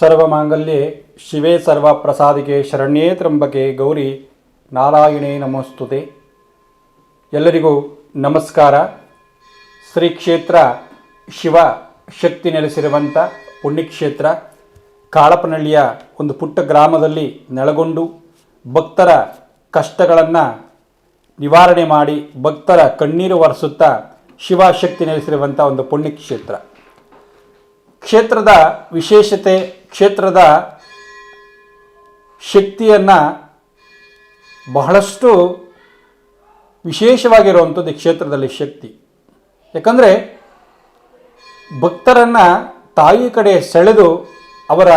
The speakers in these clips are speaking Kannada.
ಸರ್ವಮಾಂಗಲ್ಯೆ ಶಿವೆ ಸರ್ವಪ್ರಸಾದಿಕೆ ಶರಣ್ಯೇ ತ್ರ್ಯಂಬಕೆ ಗೌರಿ ನಾರಾಯಣೇ ನಮೋಸ್ತುತೆ. ಎಲ್ಲರಿಗೂ ನಮಸ್ಕಾರ. ಶ್ರೀ ಕ್ಷೇತ್ರ ಶಿವ ಶಕ್ತಿ ನೆಲೆಸಿರುವಂಥ ಪುಣ್ಯಕ್ಷೇತ್ರ ಕಾಳಪ್ಪನಹಳ್ಳಿಯ ಒಂದು ಪುಟ್ಟ ಗ್ರಾಮದಲ್ಲಿ ನೆಲೆಗೊಂಡು ಭಕ್ತರ ಕಷ್ಟಗಳನ್ನು ನಿವಾರಣೆ ಮಾಡಿ ಭಕ್ತರ ಕಣ್ಣೀರು ಒರೆಸುತ್ತಾ ಶಿವಶಕ್ತಿ ನೆಲೆಸಿರುವಂಥ ಒಂದು ಪುಣ್ಯಕ್ಷೇತ್ರ. ಕ್ಷೇತ್ರದ ವಿಶೇಷತೆ, ಕ್ಷೇತ್ರದ ಶಕ್ತಿಯನ್ನು ಬಹಳಷ್ಟು ವಿಶೇಷವಾಗಿರುವಂಥದ್ದು ಈ ಕ್ಷೇತ್ರದಲ್ಲಿ ಶಕ್ತಿ. ಯಾಕಂದರೆ ಭಕ್ತರನ್ನು ತಾಯಿ ಕಡೆ ಸೆಳೆದು ಅವರ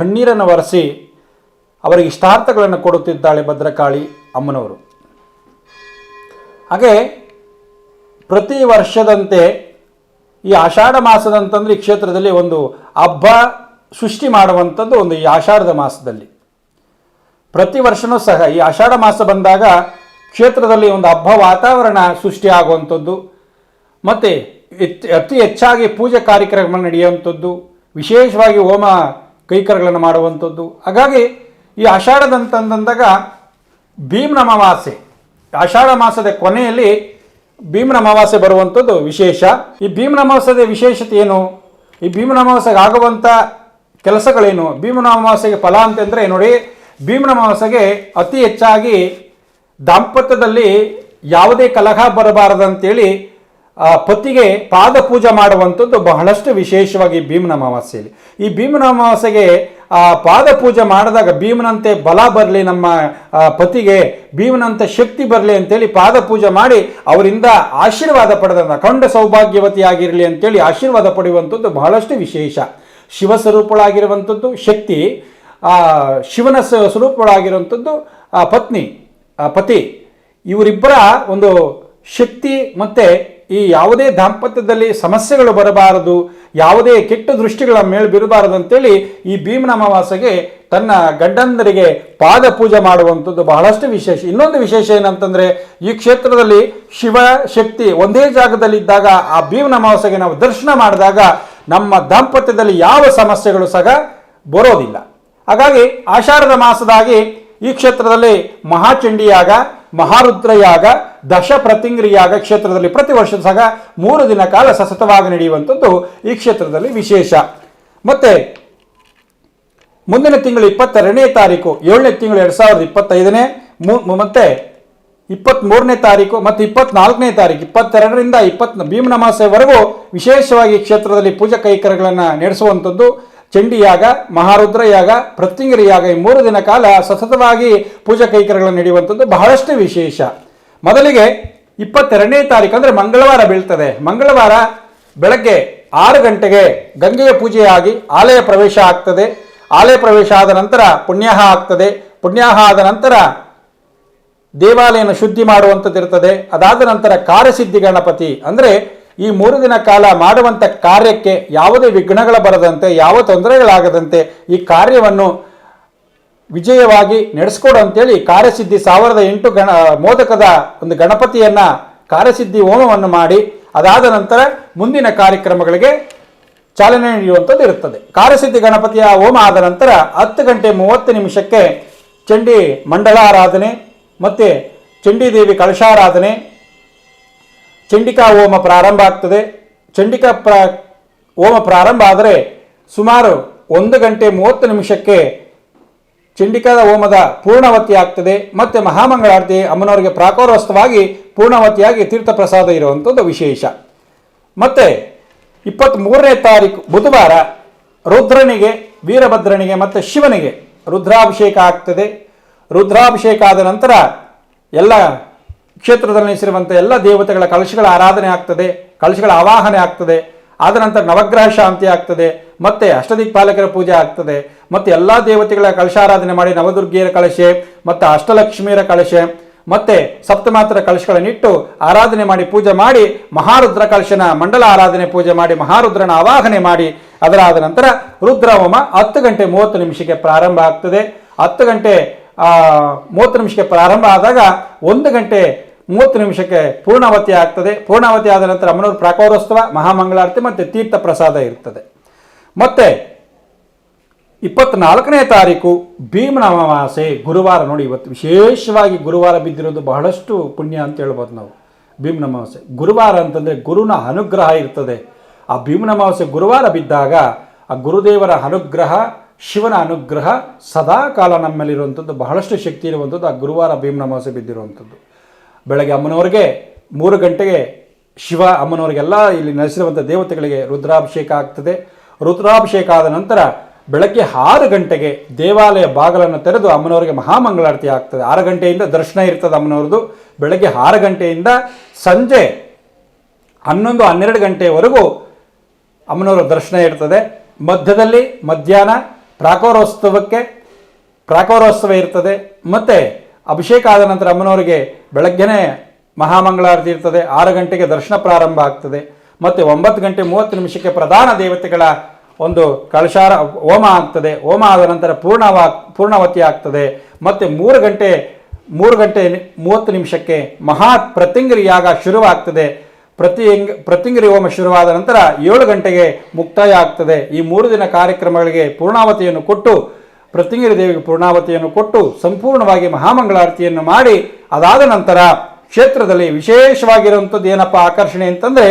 ಕಣ್ಣೀರನ್ನು ಒರೆಸಿ ಅವರಿಗೆ ಇಷ್ಟಾರ್ಥಗಳನ್ನು ಕೊಡುತ್ತಿದ್ದಾಳೆ ಭದ್ರಕಾಳಿ ಅಮ್ಮನವರು. ಹಾಗೆ ಪ್ರತಿ ವರ್ಷದಂತೆ ಈ ಆಷಾಢ ಮಾಸದಂತಂದರೆ ಈ ಕ್ಷೇತ್ರದಲ್ಲಿ ಒಂದು ಹಬ್ಬ ಸೃಷ್ಟಿ ಮಾಡುವಂಥದ್ದು ಒಂದು ಈ ಆಷಾಢದ ಮಾಸದಲ್ಲಿ. ಪ್ರತಿ ವರ್ಷವೂ ಸಹ ಈ ಆಷಾಢ ಮಾಸ ಬಂದಾಗ ಕ್ಷೇತ್ರದಲ್ಲಿ ಒಂದು ಹಬ್ಬ ವಾತಾವರಣ ಸೃಷ್ಟಿಯಾಗುವಂಥದ್ದು, ಮತ್ತು ಅತಿ ಹೆಚ್ಚಾಗಿ ಪೂಜೆ ಕಾರ್ಯಕ್ರಮ ನಡೆಯುವಂಥದ್ದು, ವಿಶೇಷವಾಗಿ ಹೋಮ ಕೈಕರ್ಯಗಳನ್ನು ಮಾಡುವಂಥದ್ದು. ಹಾಗಾಗಿ ಈ ಆಷಾಢದಂತಂದಾಗ ಭೀಮನ ಅಮಾವಾಸ್ಯೆ, ಆಷಾಢ ಮಾಸದ ಕೊನೆಯಲ್ಲಿ ಭೀಮನ ಅಮಾವಾಸ್ಯೆ ಬರುವಂಥದ್ದು ವಿಶೇಷ. ಈ ಭೀಮನ ಅಮಾವಾಸ್ಯೆಯ ವಿಶೇಷತೆ ಏನು? ಈ ಭೀಮನ ಅಮಾವಾಸ್ಯೆಗೆ ಆಗುವಂಥ ಕೆಲಸಗಳೇನು? ಭೀಮನ ಅಮಾವಾಸ್ಯೆಗೆ ಫಲ ಅಂತಂದರೆ ನೋಡಿ, ಭೀಮನ ಅಮಾವಾಸ್ಯೆಗೆ ಅತಿ ಹೆಚ್ಚಾಗಿ ದಾಂಪತ್ಯದಲ್ಲಿ ಯಾವುದೇ ಕಲಹ ಬರಬಾರದಂತೇಳಿ ಪತಿಗೆ ಪಾದ ಪೂಜೆ ಮಾಡುವಂಥದ್ದು ಬಹಳಷ್ಟು ವಿಶೇಷವಾಗಿ ಭೀಮನ ಅಮಾವಾಸ್ಯೆಯಲ್ಲಿ. ಈ ಭೀಮನ ಅಮಾವಾಸ್ಯೆಗೆ ಪಾದ ಪೂಜೆ ಮಾಡಿದಾಗ ಭೀಮನಂತೆ ಬಲ ಬರಲಿ, ನಮ್ಮ ಪತಿಗೆ ಭೀಮನಂತೆ ಶಕ್ತಿ ಬರಲಿ ಅಂತೇಳಿ ಪಾದ ಪೂಜೆ ಮಾಡಿ ಅವರಿಂದ ಆಶೀರ್ವಾದ ಪಡೆದ ಅಖಂಡ ಸೌಭಾಗ್ಯವತಿಯಾಗಿರಲಿ ಅಂತೇಳಿ ಆಶೀರ್ವಾದ ಪಡೆಯುವಂಥದ್ದು ಬಹಳಷ್ಟು ವಿಶೇಷ. ಶಿವ ಸ್ವರೂಪಳಾಗಿರುವಂಥದ್ದು ಶಕ್ತಿ, ಶಿವನ ಸ್ವರೂಪಳಾಗಿರುವಂಥದ್ದು ಪತಿ, ಇವರಿಬ್ಬರ ಒಂದು ಶಕ್ತಿ. ಮತ್ತು ಈ ಯಾವುದೇ ದಾಂಪತ್ಯದಲ್ಲಿ ಸಮಸ್ಯೆಗಳು ಬರಬಾರದು, ಯಾವುದೇ ಕೆಟ್ಟ ದೃಷ್ಟಿಗಳ ಮೇಲೆ ಬೀರಬಾರದು ಅಂತೇಳಿ ಈ ಭೀಮನ ಅಮಾವಾಸ್ಯೆಗೆ ತನ್ನ ಗಂಡಂದರಿಗೆ ಪಾದ ಪೂಜೆ ಮಾಡುವಂಥದ್ದು ಬಹಳಷ್ಟು ವಿಶೇಷ. ಇನ್ನೊಂದು ವಿಶೇಷ ಏನಂತಂದರೆ, ಈ ಕ್ಷೇತ್ರದಲ್ಲಿ ಶಿವ ಶಕ್ತಿ ಒಂದೇ ಜಾಗದಲ್ಲಿದ್ದಾಗ ಆ ಭೀಮನ ಅಮಾವಾಸ್ಯೆಗೆ ನಾವು ದರ್ಶನ ಮಾಡಿದಾಗ ನಮ್ಮ ದಾಂಪತ್ಯದಲ್ಲಿ ಯಾವ ಸಮಸ್ಯೆಗಳು ಸಹ ಬರೋದಿಲ್ಲ. ಹಾಗಾಗಿ ಆಷಾಢದ ಮಾಸದಾಗಿ ಈ ಕ್ಷೇತ್ರದಲ್ಲಿ ಮಹಾಚಂಡಿಯಾಗ, ಮಹಾರುದ್ರಯಾಗ, ದಶ ಪ್ರತಿಂಗ್ರಿಯಾಗ ಕ್ಷೇತ್ರದಲ್ಲಿ ಪ್ರತಿ ವರ್ಷ ಸಹ 3 ದಿನ ಕಾಲ ಸತತವಾಗಿ ನಡೆಯುವಂಥದ್ದು ಈ ಕ್ಷೇತ್ರದಲ್ಲಿ ವಿಶೇಷ. ಮತ್ತು ಮುಂದಿನ ತಿಂಗಳು 22ನೇ ತಾರೀಕು 7ನೇ ತಿಂಗಳು 2025ನೇ ಮತ್ತು 23ನೇ ತಾರೀಕು ಮತ್ತು 24ನೇ ತಾರೀಕು 22ರಿಂದ 20 ಭೀಮನ ಅಮಾವಾಸ್ಯೆವರೆಗೂ ವಿಶೇಷವಾಗಿ ಕ್ಷೇತ್ರದಲ್ಲಿ ಪೂಜಾ ಕೈಕರ್ಯಗಳನ್ನು ನಡೆಸುವಂಥದ್ದು. ಚಂಡಿಯಾಗ, ಮಹಾರುದ್ರಯಾಗ, ಪ್ರತ್ಯಂಗಿರಿಯಾಗ ಈ 3 ದಿನ ಕಾಲ ಸತತವಾಗಿ ಪೂಜಾ ಕೈಕರ್ಯಗಳನ್ನು ನಡೆಯುವಂಥದ್ದು ಬಹಳಷ್ಟು ವಿಶೇಷ. ಮೊದಲಿಗೆ 22ನೇ ತಾರೀಕು ಅಂದರೆ ಮಂಗಳವಾರ ಬೀಳ್ತದೆ. ಮಂಗಳವಾರ ಬೆಳಗ್ಗೆ 6 ಗಂಟೆಗೆ ಗಂಗೆಯ ಪೂಜೆಯಾಗಿ ಆಲಯ ಪ್ರವೇಶ ಆಗ್ತದೆ. ಆಲಯ ಪ್ರವೇಶ ಆದ ನಂತರ ಪುಣ್ಯಾಹ ಆಗ್ತದೆ. ಪುಣ್ಯಾಹ ಆದ ನಂತರ ದೇವಾಲಯನ ಶುದ್ಧಿ ಮಾಡುವಂಥದ್ದು ಇರ್ತದೆ. ಅದಾದ ನಂತರ ಕಾರ್ಯಸಿದ್ಧಿ ಗಣಪತಿ ಅಂದರೆ ಈ 3 ದಿನ ಕಾಲ ಮಾಡುವಂಥ ಕಾರ್ಯಕ್ಕೆ ಯಾವುದೇ ವಿಘ್ನಗಳ ಬರದಂತೆ, ಯಾವ ತೊಂದರೆಗಳಾಗದಂತೆ ಈ ಕಾರ್ಯವನ್ನು ವಿಜಯವಾಗಿ ನಡೆಸ್ಕೊಡು ಅಂತೇಳಿ ಕಾರ್ಯಸಿದ್ಧಿ 1008 ಮೋದಕದ ಒಂದು ಗಣಪತಿಯನ್ನು ಕಾರ್ಯಸಿದ್ಧಿ ಹೋಮವನ್ನು ಮಾಡಿ ಅದಾದ ನಂತರ ಮುಂದಿನ ಕಾರ್ಯಕ್ರಮಗಳಿಗೆ ಚಾಲನೆ ನೀಡುವಂಥದ್ದು ಇರುತ್ತದೆ. ಕಾರ್ಯಸಿದ್ಧಿ ಗಣಪತಿಯ ಹೋಮ ಆದ ನಂತರ 10:30 ಚಂಡಿ ಮಂಡಲಾರಾಧನೆ ಮತ್ತು ಚಂಡಿದೇವಿ ಕಳಶಾರಾಧನೆ, ಚಂಡಿಕಾ ಹೋಮ ಪ್ರಾರಂಭ ಆಗ್ತದೆ. ಚಂಡಿಕಾ ಹೋಮ ಪ್ರಾರಂಭ ಆದರೆ ಸುಮಾರು 1:30 ಚಂಡಿಕಾದ ಹೋಮದ ಪೂರ್ಣವತಿ ಆಗ್ತದೆ. ಮತ್ತು ಮಹಾಮಂಗಳಾರತಿ ಅಮ್ಮನವರಿಗೆ ಪ್ರಾಕಾರೋತ್ಸವವಾಗಿ ಪೂರ್ಣವತಿಯಾಗಿ ತೀರ್ಥ ಪ್ರಸಾದ ಇರುವಂಥದ್ದು ವಿಶೇಷ. ಮತ್ತು 23ನೇ ತಾರೀಕು ಬುಧವಾರ ರುದ್ರನಿಗೆ, ವೀರಭದ್ರನಿಗೆ ಮತ್ತು ಶಿವನಿಗೆ ರುದ್ರಾಭಿಷೇಕ ಆಗ್ತದೆ. ರುದ್ರಾಭಿಷೇಕ ಆದ ನಂತರ ಎಲ್ಲ ಕ್ಷೇತ್ರದಲ್ಲಿ ನೆಲೆಸಿರುವಂಥ ಎಲ್ಲ ದೇವತೆಗಳ ಕಲಶಗಳ ಆರಾಧನೆ ಆಗ್ತದೆ, ಕಲಶಗಳ ಆವಾಹನೆ ಆಗ್ತದೆ. ಆದ ನಂತರ ನವಗ್ರಹ ಶಾಂತಿ ಆಗ್ತದೆ, ಮತ್ತು ಅಷ್ಟದಿಕ್ಪಾಲಕರ ಪೂಜೆ ಆಗ್ತದೆ, ಮತ್ತು ಎಲ್ಲ ದೇವತೆಗಳ ಕಲಶಾರಾಧನೆ ಮಾಡಿ ನವದುರ್ಗಿಯರ ಕಳಶೆ ಮತ್ತು ಅಷ್ಟಲಕ್ಷ್ಮಿಯರ ಕಳಶೆ ಮತ್ತು ಸಪ್ತಮಾತರ ಕಲಶಗಳನ್ನಿಟ್ಟು ಆರಾಧನೆ ಮಾಡಿ ಪೂಜೆ ಮಾಡಿ ಮಹಾರುದ್ರ ಕಲಶನ ಮಂಡಲ ಆರಾಧನೆ ಪೂಜೆ ಮಾಡಿ ಮಹಾರುದ್ರನ ಆವಾಹನೆ ಮಾಡಿ ಅದರಾದ ನಂತರ ರುದ್ರ ಹೋಮ 10:30 ಪ್ರಾರಂಭ ಆಗ್ತದೆ. 10:30 ಪ್ರಾರಂಭ ಆದಾಗ 1:30 ಪೂರ್ಣಾವತಿ ಆಗ್ತದೆ. ಪೂರ್ಣಾವತಿ ಆದ ನಂತರ ಅಮ್ಮನವರ ಪ್ರಾಕಾರೋತ್ಸವ, ಮಹಾಮಂಗಳಾರತಿ ಮತ್ತು ತೀರ್ಥ ಪ್ರಸಾದ ಇರ್ತದೆ. ಮತ್ತು 24ನೇ ತಾರೀಕು ಭೀಮನ ಅಮಾವಾಸ್ಯೆ ಗುರುವಾರ. ನೋಡಿ, ಇವತ್ತು ವಿಶೇಷವಾಗಿ ಗುರುವಾರ ಬಿದ್ದಿರೋದು ಬಹಳಷ್ಟು ಪುಣ್ಯ ಅಂತ ಹೇಳ್ಬೋದು ನಾವು. ಭೀಮನ ಅಮಾವಾಸ್ಯೆ ಗುರುವಾರ ಅಂತಂದರೆ ಗುರುನ ಅನುಗ್ರಹ ಇರ್ತದೆ. ಆ ಭೀಮನ ಅಮಾವಾಸ್ಯೆ ಗುರುವಾರ ಬಿದ್ದಾಗ ಆ ಗುರುದೇವರ ಅನುಗ್ರಹ, ಶಿವನ ಅನುಗ್ರಹ ಸದಾ ಕಾಲ ನಮ್ಮಲ್ಲಿರುವಂಥದ್ದು, ಬಹಳಷ್ಟು ಶಕ್ತಿ ಇರುವಂಥದ್ದು ಆ ಗುರುವಾರ ಭೀಮನ ಅಮಾವಾಸ್ಯೆ ಬಿದ್ದಿರುವಂಥದ್ದು. ಬೆಳಗ್ಗೆ ಅಮ್ಮನವ್ರಿಗೆ 3 ಗಂಟೆಗೆ ಶಿವ ಅಮ್ಮನವರಿಗೆಲ್ಲ ಇಲ್ಲಿ ನೆಲೆಸಿರುವಂಥ ದೇವತೆಗಳಿಗೆ ರುದ್ರಾಭಿಷೇಕ ಆಗ್ತದೆ. ರುದ್ರಾಭಿಷೇಕ ಆದ ನಂತರ ಬೆಳಗ್ಗೆ 6 ಗಂಟೆಗೆ ದೇವಾಲಯ ಬಾಗಿಲನ್ನು ತೆರೆದು ಅಮ್ಮನವರಿಗೆ ಮಹಾಮಂಗಳಾರತಿ ಆಗ್ತದೆ. 6 ಗಂಟೆಯಿಂದ ದರ್ಶನ ಇರ್ತದೆ ಅಮ್ಮನವ್ರದ್ದು. ಬೆಳಗ್ಗೆ 6 ಗಂಟೆಯಿಂದ ಸಂಜೆ 11-12 ಗಂಟೆಯವರೆಗೂ ಅಮ್ಮನವರ ದರ್ಶನ ಇರ್ತದೆ. ಮಧ್ಯದಲ್ಲಿ ಮಧ್ಯಾಹ್ನ ಪ್ರಾಕಾರೋತ್ಸವ ಇರ್ತದೆ. ಮತ್ತು ಅಭಿಷೇಕ ಆದ ನಂತರ ಅಮ್ಮನವರಿಗೆ ಬೆಳಗ್ಗೆನೇ ಮಹಾಮಂಗಳಾರತಿ ಇರ್ತದೆ. 6 ಗಂಟೆಗೆ ದರ್ಶನ ಪ್ರಾರಂಭ ಆಗ್ತದೆ. ಮತ್ತು 9:30 ಪ್ರಧಾನ ದೇವತೆಗಳ ಒಂದು ಕಳಶಾರ ಹೋಮ ಆಗ್ತದೆ. ಹೋಮ ಆದ ನಂತರ ಪೂರ್ಣಾವತಿ ಆಗ್ತದೆ. ಮತ್ತು 3 ಗಂಟೆ 30 ಮಹಾ ಪ್ರತ್ಯಂಗಿರಿ ಯಾಗ ಶುರುವಾಗ್ತದೆ. ಪ್ರತ್ಯಂಗಿರಿ ಹೋಮ ಶುರುವಾದ ನಂತರ 7 ಗಂಟೆಗೆ ಮುಕ್ತಾಯ ಆಗ್ತದೆ. ಈ 3 ದಿನ ಕಾರ್ಯಕ್ರಮಗಳಿಗೆ ಪೂರ್ಣಾವತಿಯನ್ನು ಕೊಟ್ಟು, ಪ್ರತ್ಯಂಗಿರಿ ದೇವಿಗೆ ಪೂರ್ಣಾವತಿಯನ್ನು ಕೊಟ್ಟು ಸಂಪೂರ್ಣವಾಗಿ ಮಹಾಮಂಗಳಾರತಿಯನ್ನು ಮಾಡಿ, ಅದಾದ ನಂತರ ಕ್ಷೇತ್ರದಲ್ಲಿ ವಿಶೇಷವಾಗಿರುವಂಥದ್ದು ಏನಪ್ಪ ಆಕರ್ಷಣೆ ಅಂತಂದರೆ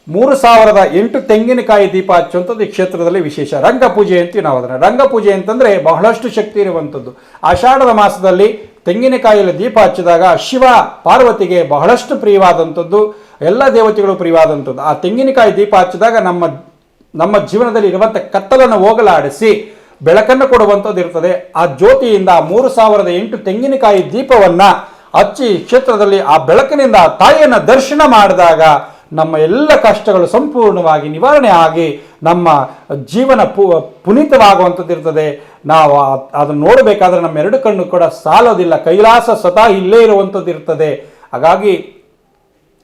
3008 ತೆಂಗಿನಕಾಯಿ ದೀಪ ಹಚ್ಚುವಂಥದ್ದು ಈ ಕ್ಷೇತ್ರದಲ್ಲಿ ವಿಶೇಷ. ರಂಗಪೂಜೆ ಅಂತೀವಿ ನಾವು ಅದನ್ನು. ರಂಗಪೂಜೆ ಅಂತಂದರೆ ಬಹಳಷ್ಟು ಶಕ್ತಿ ಇರುವಂಥದ್ದು. ಆಷಾಢದ ಮಾಸದಲ್ಲಿ ತೆಂಗಿನಕಾಯಿಯಲ್ಲಿ ದೀಪ ಹಚ್ಚಿದಾಗ ಶಿವ ಪಾರ್ವತಿಗೆ ಬಹಳಷ್ಟು ಪ್ರಿಯವಾದಂಥದ್ದು, ಎಲ್ಲ ದೇವತೆಗಳು ಪ್ರಿಯವಾದಂಥದ್ದು. ಆ ತೆಂಗಿನಕಾಯಿ ದೀಪ ಹಚ್ಚಿದಾಗ ನಮ್ಮ ಜೀವನದಲ್ಲಿ ಇರುವಂಥ ಕತ್ತಲನ್ನು ಹೋಗಲಾಡಿಸಿ ಬೆಳಕನ್ನು ಕೊಡುವಂಥದ್ದು ಇರ್ತದೆ. ಆ ಜ್ಯೋತಿಯಿಂದ 3008 ತೆಂಗಿನಕಾಯಿ ದೀಪವನ್ನು ಹಚ್ಚಿ ಕ್ಷೇತ್ರದಲ್ಲಿ ಆ ಬೆಳಕಿನಿಂದ ತಾಯಿಯನ್ನು ದರ್ಶನ ಮಾಡಿದಾಗ ನಮ್ಮ ಎಲ್ಲ ಕಷ್ಟಗಳು ಸಂಪೂರ್ಣವಾಗಿ ನಿವಾರಣೆ ಆಗಿ ನಮ್ಮ ಜೀವನ ಪುನೀತವಾಗುವಂಥದ್ದು ಇರ್ತದೆ. ನಾವು ಅದನ್ನು ನೋಡಬೇಕಾದ್ರೆ ನಮ್ಮ 2 ಕಣ್ಣು ಕೂಡ ಸಾಲೋದಿಲ್ಲ. ಕೈಲಾಸ ಸ್ವತಃ ಇಲ್ಲೇ ಇರುವಂಥದ್ದು ಇರ್ತದೆ. ಹಾಗಾಗಿ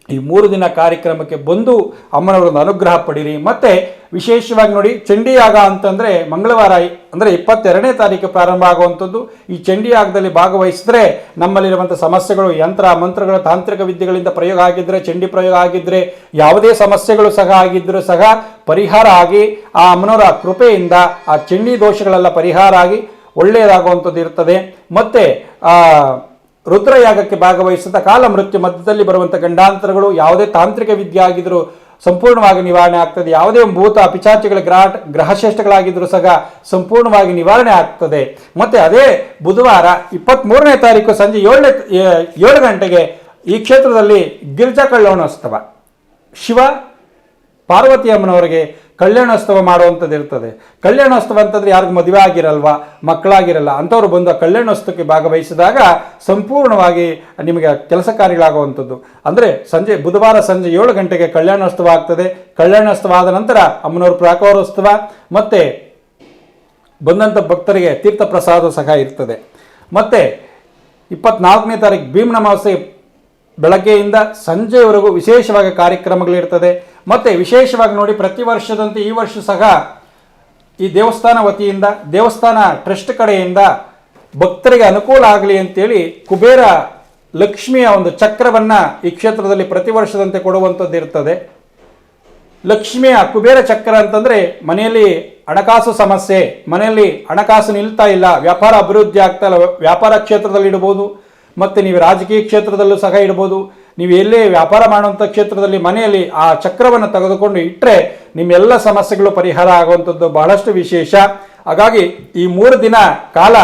ಈ 3 ದಿನ ಕಾರ್ಯಕ್ರಮಕ್ಕೆ ಬಂದು ಅಮ್ಮನವರೊಂದು ಅನುಗ್ರಹ ಪಡೀರಿ. ಮತ್ತು ವಿಶೇಷವಾಗಿ ನೋಡಿ, ಚಂಡಿಯಾಗ ಅಂತಂದರೆ ಮಂಗಳವಾರ ಅಂದರೆ 22ನೇ ತಾರೀಕು ಪ್ರಾರಂಭ ಆಗುವಂಥದ್ದು. ಈ ಚಂಡಿಯಾಗದಲ್ಲಿ ಭಾಗವಹಿಸಿದ್ರೆ ನಮ್ಮಲ್ಲಿರುವಂಥ ಸಮಸ್ಯೆಗಳು, ಯಂತ್ರ ಮಂತ್ರಗಳ ತಾಂತ್ರಿಕ ವಿದ್ಯೆಗಳಿಂದ ಪ್ರಯೋಗ ಆಗಿದ್ದರೆ, ಚಂಡಿ ಪ್ರಯೋಗ ಆಗಿದ್ದರೆ, ಯಾವುದೇ ಸಮಸ್ಯೆಗಳು ಸಹ ಆಗಿದ್ದರೂ ಸಹ ಪರಿಹಾರ ಆಗಿ ಆ ಅಮ್ಮನವರ ಕೃಪೆಯಿಂದ ಆ ಚಂಡಿ ದೋಷಗಳೆಲ್ಲ ಪರಿಹಾರ ಆಗಿ ಒಳ್ಳೆಯದಾಗುವಂಥದ್ದು ಇರ್ತದೆ. ಮತ್ತು ರುದ್ರಯಾಗಕ್ಕೆ ಭಾಗವಹಿಸಿದ ಕಾಲ ಮೃತ್ಯು ಮಧ್ಯದಲ್ಲಿ ಬರುವಂಥ ಗಂಡಾಂತರಗಳು, ಯಾವುದೇ ತಾಂತ್ರಿಕ ವಿದ್ಯೆ ಆಗಿದ್ದರೂ ಸಂಪೂರ್ಣವಾಗಿ ನಿವಾರಣೆ ಆಗ್ತದೆ. ಯಾವುದೇ ಭೂತ ಪಿಚಾಚಿಗಳ ಗ್ರಹಶ್ರೇಷ್ಠಗಳಾಗಿದ್ದರೂ ಸಹ ಸಂಪೂರ್ಣವಾಗಿ ನಿವಾರಣೆ ಆಗ್ತದೆ. ಮತ್ತು ಅದೇ ಬುಧವಾರ 23ನೇ ತಾರೀಕು ಸಂಜೆ 7 ಗಂಟೆಗೆ ಈ ಕ್ಷೇತ್ರದಲ್ಲಿ ಗಿರಿಜಾ ಕಲ್ಯಾಣೋತ್ಸವ, ಶಿವ ಪಾರ್ವತಿ ಅಮ್ಮನವರಿಗೆ ಕಲ್ಯಾಣೋತ್ಸವ ಮಾಡುವಂಥದ್ದು ಇರ್ತದೆ. ಕಲ್ಯಾಣೋತ್ಸವ ಅಂತಂದರೆ ಯಾರಿಗೂ ಮದುವೆ ಆಗಿರಲ್ವಾ, ಮಕ್ಕಳಾಗಿರಲ್ಲ, ಅಂಥವ್ರು ಬಂದು ಆ ಕಲ್ಯಾಣೋತ್ಸವಕ್ಕೆ ಭಾಗವಹಿಸಿದಾಗ ಸಂಪೂರ್ಣವಾಗಿ ನಿಮಗೆ ಕೆಲಸ ಕಾರ್ಯಗಳಾಗುವಂಥದ್ದು. ಅಂದರೆ ಬುಧವಾರ ಸಂಜೆ 7 ಗಂಟೆಗೆ ಕಲ್ಯಾಣೋತ್ಸವ ಆಗ್ತದೆ. ಕಲ್ಯಾಣೋತ್ಸವ ಆದ ನಂತರ ಅಮ್ಮನವ್ರ ಪ್ರಾಕಾರೋತ್ಸವ ಮತ್ತು ಬಂದಂಥ ಭಕ್ತರಿಗೆ ತೀರ್ಥ ಪ್ರಸಾದ ಸಹ ಇರ್ತದೆ. ಮತ್ತು 24ನೇ ತಾರೀಕು ಭೀಮನ ಅಮಾವಾಸ್ಯೆ ಬೆಳಗ್ಗೆಯಿಂದ ಸಂಜೆಯವರೆಗೂ ವಿಶೇಷವಾಗಿ ಕಾರ್ಯಕ್ರಮಗಳಿರ್ತದೆ. ಮತ್ತು ವಿಶೇಷವಾಗಿ ನೋಡಿ, ಪ್ರತಿ ವರ್ಷದಂತೆ ಈ ವರ್ಷ ಸಹ ಈ ದೇವಸ್ಥಾನ ವತಿಯಿಂದ, ದೇವಸ್ಥಾನ ಟ್ರಸ್ಟ್ ಕಡೆಯಿಂದ ಭಕ್ತರಿಗೆ ಅನುಕೂಲ ಆಗಲಿ ಅಂತೇಳಿ ಕುಬೇರ ಲಕ್ಷ್ಮಿಯ ಒಂದು ಚಕ್ರವನ್ನು ಈ ಕ್ಷೇತ್ರದಲ್ಲಿ ಪ್ರತಿ ವರ್ಷದಂತೆ ಕೊಡುವಂಥದ್ದು ಇರ್ತದೆ. ಲಕ್ಷ್ಮಿಯ ಕುಬೇರ ಚಕ್ರ ಅಂತಂದರೆ ಮನೆಯಲ್ಲಿ ಹಣಕಾಸು ಸಮಸ್ಯೆ, ಮನೆಯಲ್ಲಿ ಹಣಕಾಸು ನಿಲ್ತಾ ಇಲ್ಲ, ವ್ಯಾಪಾರ ಅಭಿವೃದ್ಧಿ ಆಗ್ತಾ ಇಲ್ಲ, ವ್ಯಾಪಾರ ಕ್ಷೇತ್ರದಲ್ಲಿ ಇಡ್ಬೋದು, ಮತ್ತು ನೀವು ರಾಜಕೀಯ ಕ್ಷೇತ್ರದಲ್ಲೂ ಸಹ ಇಡ್ಬೋದು. ನೀವು ಎಲ್ಲೇ ವ್ಯಾಪಾರ ಮಾಡುವಂಥ ಕ್ಷೇತ್ರದಲ್ಲಿ ಮನೆಯಲ್ಲಿ ಆ ಚಕ್ರವನ್ನು ತೆಗೆದುಕೊಂಡು ಇಟ್ಟರೆ ನಿಮ್ಮೆಲ್ಲ ಸಮಸ್ಯೆಗಳು ಪರಿಹಾರ ಆಗುವಂಥದ್ದು ಬಹಳಷ್ಟು ವಿಶೇಷ. ಹಾಗಾಗಿ ಈ 3 ದಿನ ಕಾಲ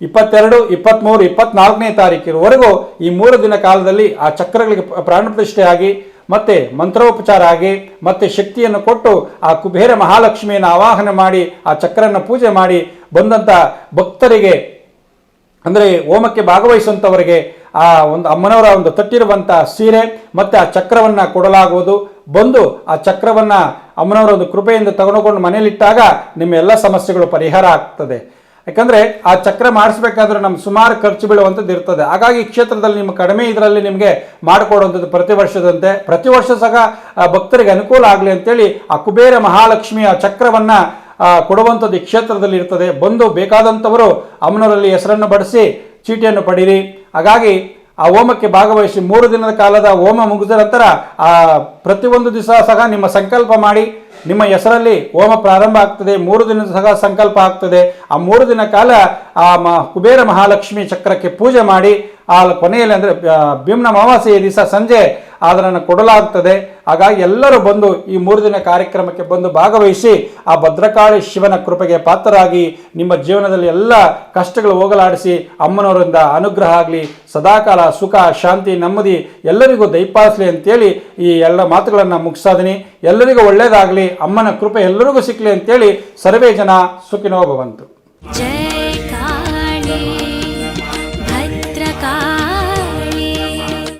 22, 23, 24ನೇ ತಾರೀಕಿನವರೆಗೂ ಈ 3 ದಿನ ಕಾಲದಲ್ಲಿ ಆ ಚಕ್ರಗಳಿಗೆ ಪ್ರಾಣ ಪ್ರತಿಷ್ಠೆ ಆಗಿ, ಮತ್ತು ಮಂತ್ರೋಪಚಾರ ಆಗಿ, ಮತ್ತು ಶಕ್ತಿಯನ್ನು ಕೊಟ್ಟು ಆ ಕುಬೇರ ಮಹಾಲಕ್ಷ್ಮಿಯನ್ನು ಆವಾಹನೆ ಮಾಡಿ ಆ ಚಕ್ರನ ಪೂಜೆ ಮಾಡಿ ಬಂದಂಥ ಭಕ್ತರಿಗೆ, ಅಂದರೆ ಹೋಮಕ್ಕೆ ಭಾಗವಹಿಸುವಂಥವರಿಗೆ ಆ ಒಂದು ಅಮ್ಮನವರ ಒಂದು ತಟ್ಟಿರುವಂಥ ಸೀರೆ ಮತ್ತು ಆ ಚಕ್ರವನ್ನು ಕೊಡಲಾಗುವುದು. ಬಂದು ಆ ಚಕ್ರವನ್ನು ಅಮ್ಮನವರ ಒಂದು ಕೃಪೆಯಿಂದ ತಗೊಂಡು ಮನೆಯಲ್ಲಿಟ್ಟಾಗ ನಿಮ್ಮ ಎಲ್ಲ ಸಮಸ್ಯೆಗಳು ಪರಿಹಾರ ಆಗ್ತದೆ. ಯಾಕಂದರೆ ಆ ಚಕ್ರ ಮಾಡಿಸ್ಬೇಕಾದ್ರೆ ನಮ್ಗೆ ಸುಮಾರು ಖರ್ಚು ಬೀಳುವಂಥದ್ದು ಇರ್ತದೆ. ಹಾಗಾಗಿ ಈ ಕ್ಷೇತ್ರದಲ್ಲಿ ನಿಮ್ಮ ಕಡಿಮೆ ಇದರಲ್ಲಿ ನಿಮಗೆ ಮಾಡಿಕೊಡುವಂಥದ್ದು ಪ್ರತಿ ವರ್ಷ ಸಹ ಭಕ್ತರಿಗೆ ಅನುಕೂಲ ಆಗಲಿ ಅಂತೇಳಿ ಆ ಕುಬೇರ ಮಹಾಲಕ್ಷ್ಮಿಯ ಚಕ್ರವನ್ನು ಕೊಡುವಂಥದ್ದು ಈ ಕ್ಷೇತ್ರದಲ್ಲಿ ಇರ್ತದೆ. ಬಂದು ಬೇಕಾದಂಥವರು ಅಮ್ಮನವರಲ್ಲಿ ಹೆಸರನ್ನು ಬಡಿಸಿ ಚೀಟಿಯನ್ನು ಪಡೀರಿ. ಹಾಗಾಗಿ ಆ ಹೋಮಕ್ಕೆ ಭಾಗವಹಿಸಿ 3 ದಿನದ ಕಾಲದ ಹೋಮ ಮುಗಿದ ನಂತರ ಆ ಪ್ರತಿಯೊಂದು ದಿವಸ ಸಹ ನಿಮ್ಮ ಸಂಕಲ್ಪ ಮಾಡಿ ನಿಮ್ಮ ಹೆಸರಲ್ಲಿ ಹೋಮ ಪ್ರಾರಂಭ ಆಗ್ತದೆ. 3 ದಿನದ ಸಹ ಸಂಕಲ್ಪ ಆಗ್ತದೆ. ಆ 3 ದಿನ ಕಾಲ ಆ ಕುಬೇರ ಮಹಾಲಕ್ಷ್ಮಿ ಚಕ್ರಕ್ಕೆ ಪೂಜೆ ಮಾಡಿ ಆ ಕೊನೆಯಲ್ಲಿ ಅಂದರೆ ಭೀಮ್ನ ಅಮಾವಾಸ್ಯೆಯ ದಿವಸ ಸಂಜೆ ಅದನ್ನು ಕೊಡಲಾಗ್ತದೆ. ಹಾಗಾಗಿ ಎಲ್ಲರೂ ಬಂದು ಈ 3 ದಿನ ಕಾರ್ಯಕ್ರಮಕ್ಕೆ ಬಂದು ಭಾಗವಹಿಸಿ ಆ ಭದ್ರಕಾಳಿ ಶಿವನ ಕೃಪೆಗೆ ಪಾತ್ರರಾಗಿ ನಿಮ್ಮ ಜೀವನದಲ್ಲಿ ಎಲ್ಲ ಕಷ್ಟಗಳು ಹೋಗಲಾಡಿಸಿ ಅಮ್ಮನವರಿಂದ ಅನುಗ್ರಹ ಆಗಲಿ, ಸದಾಕಾಲ ಸುಖ ಶಾಂತಿ ನೆಮ್ಮದಿ ಎಲ್ಲರಿಗೂ ದಯಪಾಲಿಸಲಿ ಅಂತೇಳಿ ಈ ಎಲ್ಲ ಮಾತುಗಳನ್ನು ಮುಗಿಸ್ತಾದೀನಿ. ಎಲ್ಲರಿಗೂ ಒಳ್ಳೆಯದಾಗಲಿ, ಅಮ್ಮನ ಕೃಪೆ ಎಲ್ಲರಿಗೂ ಸಿಕ್ಕಲಿ ಅಂತೇಳಿ ಸರ್ವೇ ಜನ ಸುಖಿನೋ ಭವಂತು.